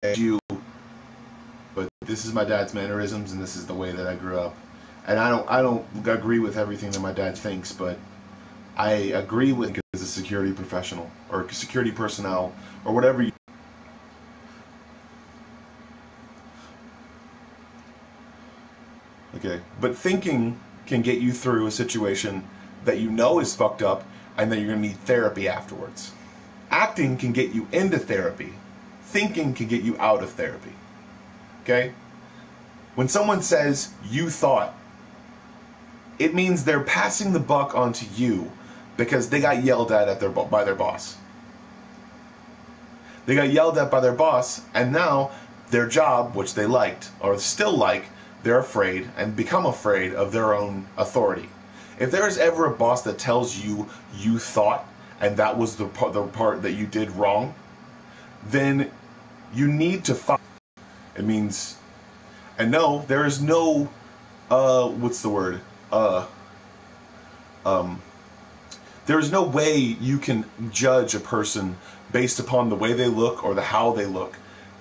you, but this is my dad's mannerisms and this is the way that I grew up. And I don't agree with everything that my dad thinks, but I agree with him as a security professional or security personnel or whatever you. Okay, but thinking can get you through a situation that you know is fucked up and that you're going to need therapy afterwards. Acting can get you into therapy. Thinking can get you out of therapy. Okay? When someone says, you thought, it means they're passing the buck onto you because they got yelled at by their boss. They got yelled at by their boss, and now their job, which they liked, or still like, they're afraid and become afraid of their own authority. If there is ever a boss that tells you you thought and that was the part that you did wrong, then you need to fight. It means, and no, there is no, what's the word? There is no way you can judge a person based upon the way they look or the how they look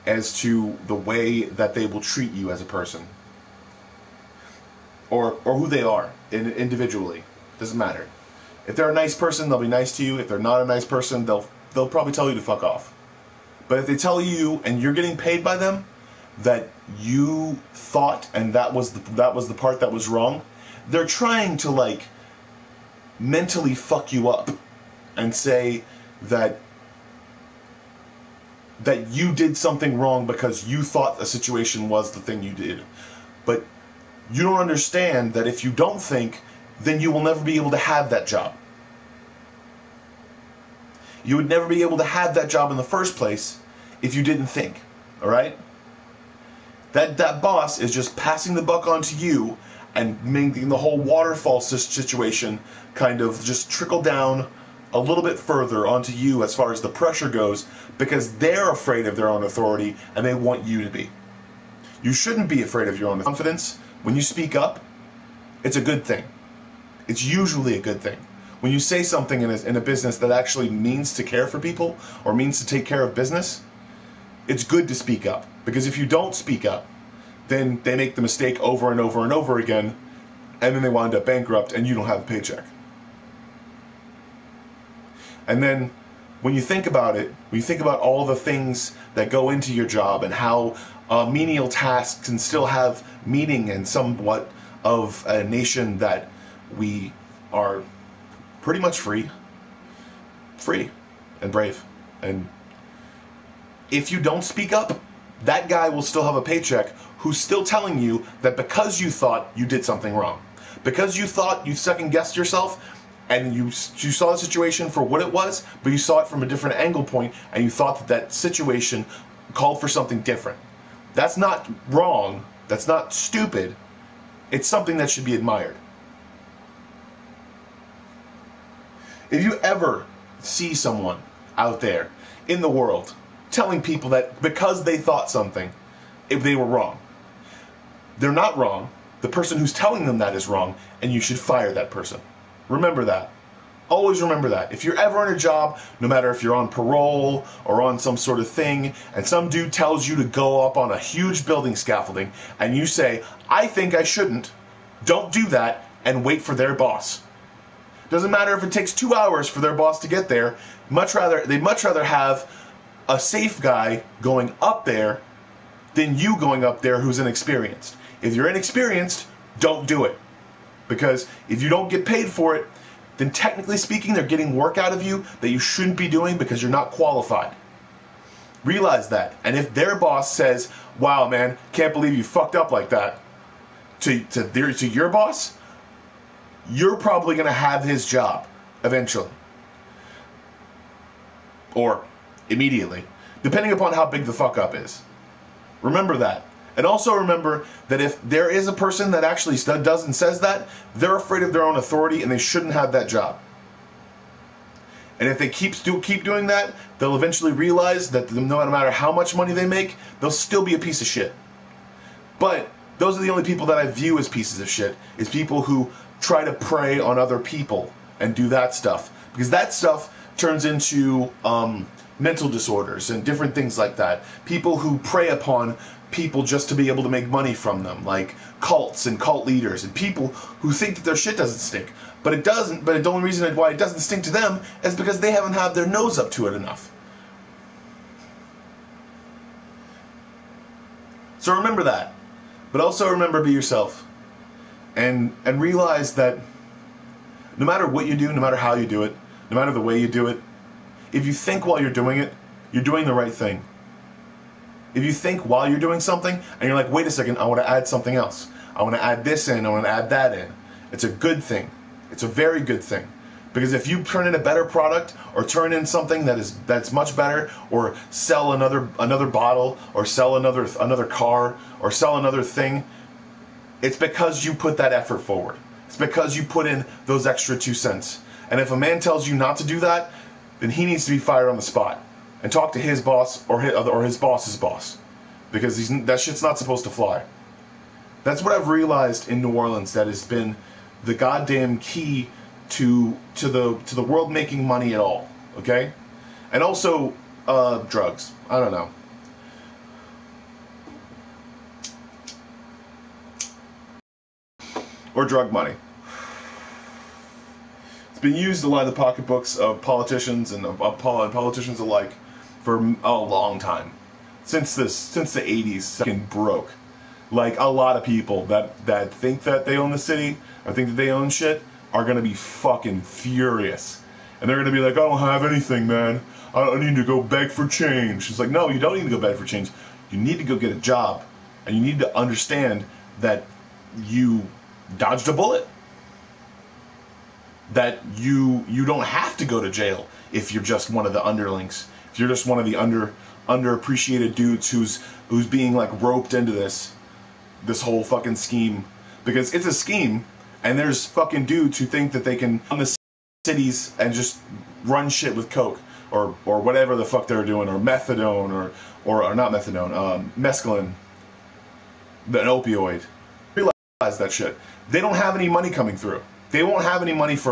as to the way that they will treat you as a person. Or who they are individually. Doesn't matter. If they're a nice person, they'll be nice to you. If they're not a nice person, they'll probably tell you to fuck off. But if they tell you and you're getting paid by them that you thought and that was the part that was wrong, they're trying to like mentally fuck you up and say that you did something wrong because you thought a situation was the thing you did. But you don't understand that if you don't think, then you will never be able to have that job. You would never be able to have that job in the first place if you didn't think. All right? That boss is just passing the buck on to you and making the whole waterfall situation kind of just trickle down a little bit further onto you as far as the pressure goes, because they're afraid of their own authority and they want you to be. You shouldn't be afraid of your own confidence. When you speak up, it's a good thing. It's usually a good thing. When you say something in a business that actually means to care for people or means to take care of business, it's good to speak up. Because if you don't speak up, then they make the mistake over and over and over again, and then they wind up bankrupt and you don't have a paycheck. And then when you think about it, when you think about all the things that go into your job and how menial tasks can still have meaning and somewhat of a nation that we are pretty much free and brave. And if you don't speak up, that guy will still have a paycheck who's still telling you that because you thought you did something wrong, because you thought you second-guessed yourself, and you saw the situation for what it was, but you saw it from a different angle point, and you thought that situation called for something different. That's not wrong. That's not stupid. It's something that should be admired. If you ever see someone out there in the world telling people that because they thought something, if they were wrong, they're not wrong. The person who's telling them that is wrong, and you should fire that person. Remember that. Always remember that. If you're ever in a job, no matter if you're on parole or on some sort of thing, and some dude tells you to go up on a huge building scaffolding, and you say, I think I shouldn't, don't do that, and wait for their boss. Doesn't matter if it takes 2 hours for their boss to get there. They'd much rather have a safe guy going up there than you going up there who's inexperienced. If you're inexperienced, don't do it. Because if you don't get paid for it, then technically speaking, they're getting work out of you that you shouldn't be doing because you're not qualified. Realize that. And if their boss says, wow, man, can't believe you fucked up like that, to your boss, you're probably going to have his job eventually. Or immediately, depending upon how big the fuck up is. Remember that. And also remember that if there is a person that actually does and says that, they're afraid of their own authority and they shouldn't have that job. And if they keep doing that, they'll eventually realize that no matter how much money they make, they'll still be a piece of shit. But those are the only people that I view as pieces of shit, is people who try to prey on other people and do that stuff. Because that stuff turns into mental disorders and different things like that. People who prey upon people just to be able to make money from them, like cults and cult leaders, and people who think that their shit doesn't stink. But it doesn't, but the only reason why it doesn't stink to them is because they haven't had their nose up to it enough. So remember that. But also remember, be yourself. And realize that no matter what you do, no matter how you do it, no matter the way you do it, if you think while you're doing it, you're doing the right thing. If you think while you're doing something, and you're like, wait a second, I want to add something else. I want to add this in, I want to add that in. It's a good thing. It's a very good thing. Because if you turn in a better product, or turn in something that's much better, or sell another bottle, or sell another car, or sell another thing, it's because you put that effort forward. It's because you put in those extra 2 cents. And if a man tells you not to do that, then he needs to be fired on the spot. And talk to his boss or his boss's boss. Because that shit's not supposed to fly. That's what I've realized in New Orleans that has been the goddamn key to the world making money at all. Okay? And also drugs. I don't know. Or drug money. It's been used to line the pocketbooks of politicians and of politicians alike for a long time. Since the 80s, fucking broke. Like, a lot of people that think that they own the city, or think that they own shit, are gonna be fucking furious. And they're gonna be like, I don't have anything, man. I need to go beg for change. It's like, no, you don't need to go beg for change. You need to go get a job. And you need to understand that you dodged a bullet. That you don't have to go to jail if you're just one of the underlings. If you're just one of the underappreciated dudes who's being like roped into this whole fucking scheme. Because it's a scheme, and there's fucking dudes who think that they can run the cities and just run shit with coke or whatever the fuck they're doing, or methadone or not methadone, mescaline, an opioid. Realize that shit. They don't have any money coming through. They won't have any money for